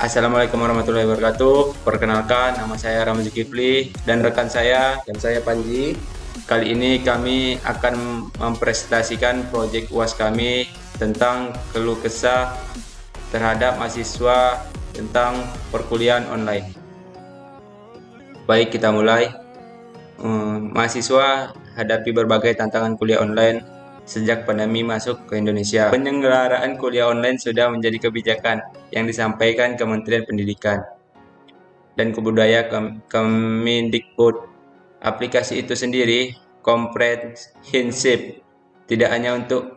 Assalamualaikum warahmatullahi wabarakatuh. Perkenalkan, nama saya Ramzi Kifli dan rekan saya. Dan saya Panji. Kali ini kami akan mempresentasikan proyek UAS kami tentang keluh kesah terhadap mahasiswa tentang perkuliahan online. Baik, kita mulai. Mahasiswa hadapi berbagai tantangan kuliah online sejak pandemi masuk ke Indonesia. Penyelenggaraan kuliah online sudah menjadi kebijakan yang disampaikan Kementerian Pendidikan dan Kebudayaan Kemendikbud. Aplikasi itu sendiri komprehensif, tidak hanya untuk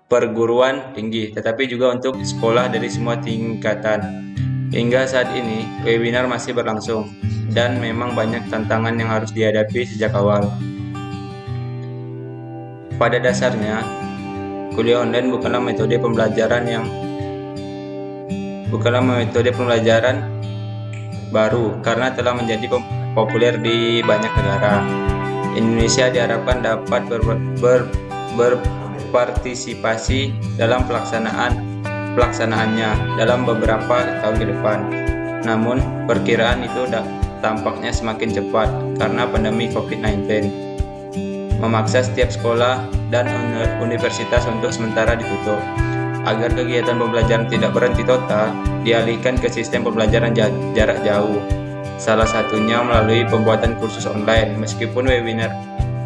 perguruan tinggi, tetapi juga untuk sekolah dari semua tingkatan. Hingga saat ini, webinar masih berlangsung, dan memang banyak tantangan yang harus dihadapi sejak awal. Pada dasarnya, kuliah online bukanlah metode pembelajaran baru karena telah menjadi populer di banyak negara. Indonesia diharapkan dapat berpartisipasi dalam pelaksanaannya dalam beberapa tahun ke depan. Namun, perkiraan itu tampaknya semakin cepat karena pandemi COVID-19 memaksa setiap sekolah dan universitas untuk sementara ditutup. Agar kegiatan pembelajaran tidak berhenti total, dialihkan ke sistem pembelajaran jarak jauh. Salah satunya melalui pembuatan kursus online. Meskipun webinar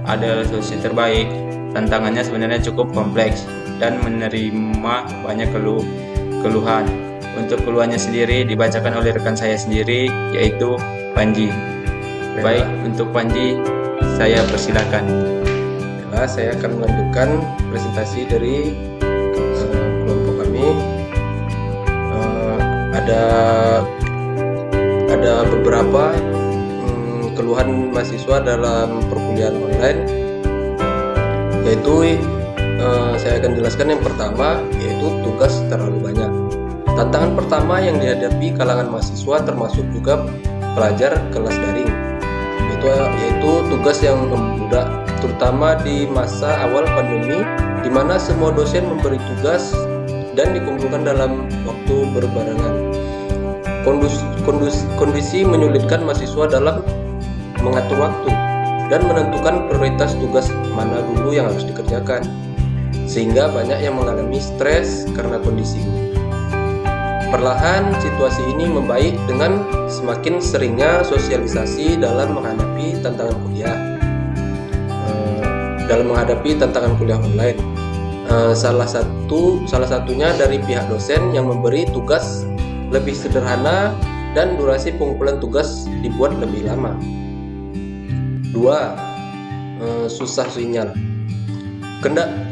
adalah solusi terbaik, tantangannya sebenarnya cukup kompleks dan menerima banyak keluhan. Untuk keluhannya sendiri dibacakan oleh rekan saya sendiri, yaitu Panji. Baik, untuk Panji, saya persilakan. Baiklah, saya akan melanjutkan presentasi dari kelompok kami. Ada beberapa keluhan mahasiswa dalam perkuliahan online, yaitu saya akan jelaskan yang pertama, yaitu tugas terlalu banyak. Tantangan pertama yang dihadapi kalangan mahasiswa termasuk juga pelajar kelas daring, yaitu tugas yang membludak, terutama di masa awal pandemi, di mana semua dosen memberi tugas dan dikumpulkan dalam waktu berbarengan. Kondisi menyulitkan mahasiswa dalam mengatur waktu dan menentukan prioritas tugas mana dulu yang harus dikerjakan, sehingga banyak yang mengalami stres karena kondisi ini. Perlahan situasi ini membaik dengan semakin seringnya sosialisasi dalam menghadapi tantangan kuliah online. Salah satunya dari pihak dosen yang memberi tugas lebih sederhana dan durasi pengumpulan tugas dibuat lebih lama. 2. Susah sinyal.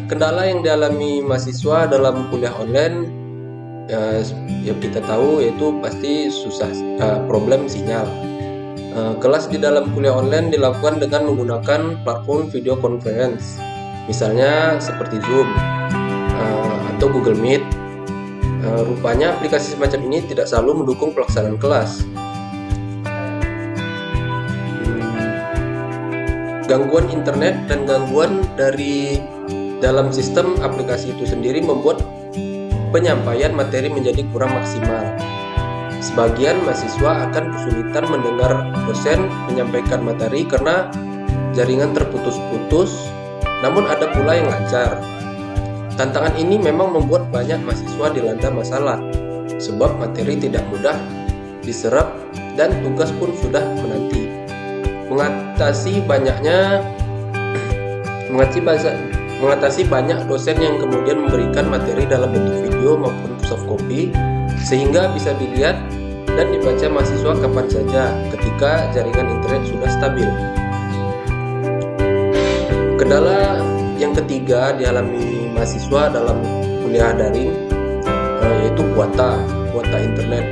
Kendala yang dialami mahasiswa dalam kuliah online yang kita tahu yaitu pasti problem sinyal. Kelas di dalam kuliah online dilakukan dengan menggunakan platform video conference, misalnya seperti Zoom atau Google Meet. Rupanya aplikasi semacam ini tidak selalu mendukung pelaksanaan kelas. Gangguan internet dan gangguan dari dalam sistem aplikasi itu sendiri membuat penyampaian materi menjadi kurang maksimal. Sebagian mahasiswa akan kesulitan mendengar dosen menyampaikan materi karena jaringan terputus-putus, namun ada pula yang lancar. Tantangan ini memang membuat banyak mahasiswa dilanda masalah, sebab materi tidak mudah diserap dan tugas pun sudah menanti. Mengatasi banyak dosen yang kemudian memberikan materi dalam bentuk video maupun soft copy, sehingga bisa dilihat dan dibaca mahasiswa kapan saja ketika jaringan internet sudah stabil. Kendala yang ketiga dialami mahasiswa dalam kuliah daring, yaitu kuota internet.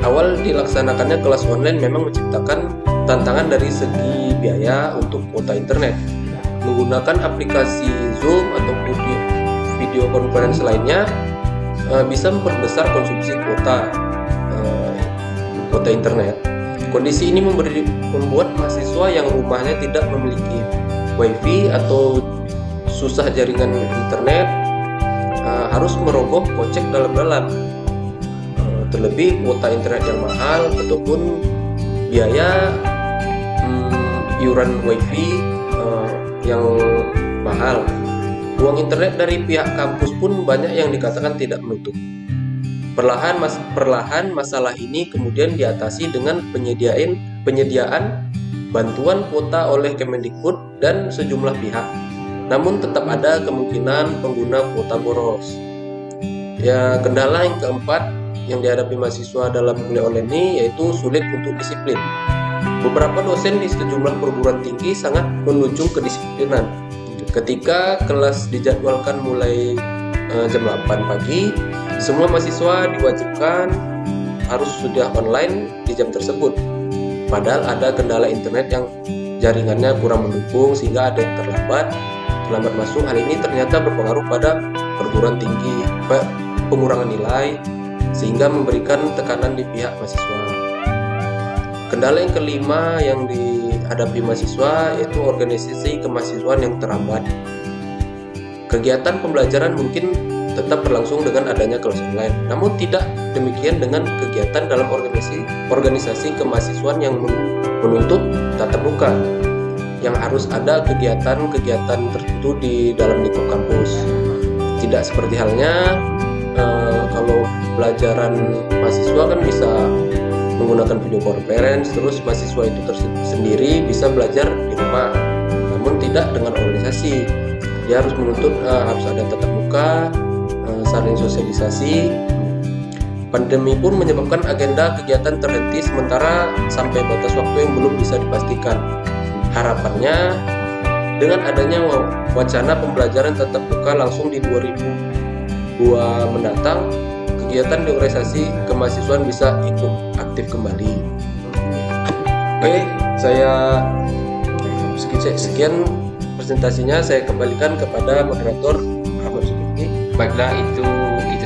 Awal dilaksanakannya kelas online memang menciptakan tantangan dari segi biaya untuk kuota internet. Menggunakan aplikasi Zoom atau video conference lainnya bisa memperbesar konsumsi kuota internet. Kondisi ini membuat mahasiswa yang rumahnya tidak memiliki wifi atau susah jaringan internet harus merogoh kocek dalam-dalam. terlebih kuota internet yang mahal ataupun biaya iuran wifi yang mahal. Uang internet dari pihak kampus pun banyak yang dikatakan tidak menutup. Perlahan masalah ini kemudian diatasi dengan penyediaan bantuan kuota oleh Kemendikbud dan sejumlah pihak. Namun tetap ada kemungkinan pengguna kuota boros. Ya, kendala yang keempat yang dihadapi mahasiswa dalam kuliah online ini yaitu sulit untuk disiplin. Beberapa dosen di sejumlah perguruan tinggi sangat menunjukkan kedisiplinan. Ketika kelas dijadwalkan mulai jam 8 pagi, semua mahasiswa diwajibkan harus sudah online di jam tersebut. Padahal ada kendala internet yang jaringannya kurang mendukung sehingga ada yang terlambat masuk. Hal ini ternyata berpengaruh pada perguruan tinggi, pengurangan nilai, sehingga memberikan tekanan di pihak mahasiswa. Kendala yang kelima yang dihadapi mahasiswa yaitu organisasi kemahasiswaan yang terhambat. Kegiatan pembelajaran mungkin tetap berlangsung dengan adanya kelas online, namun tidak demikian dengan kegiatan dalam organisasi kemahasiswaan yang menuntut tatap muka, yang harus ada kegiatan-kegiatan tertentu di dalam lingkup kampus. Tidak seperti halnya kalau pelajaran mahasiswa kan bisa menggunakan video conference, terus mahasiswa itu sendiri bisa belajar di rumah, namun tidak dengan organisasi. Dia harus menuntut harus ada tatap muka, saling sosialisasi. Pandemi pun menyebabkan agenda kegiatan terhenti sementara sampai batas waktu yang belum bisa dipastikan. Harapannya dengan adanya wacana pembelajaran tatap muka langsung di 2002 mendatang, kegiatan di organisasi kemahasiswaan bisa ikut aktif kembali. Oke, saya sekian presentasinya, saya kembalikan kepada moderator Ahmad Zulkifli. Baiklah, itu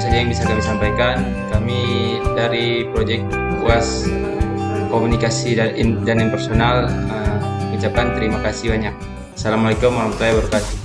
saja yang bisa kami sampaikan. Kami dari Proyek UAS Komunikasi dan Impersonal ucapkan terima kasih banyak. Assalamualaikum warahmatullahi wabarakatuh.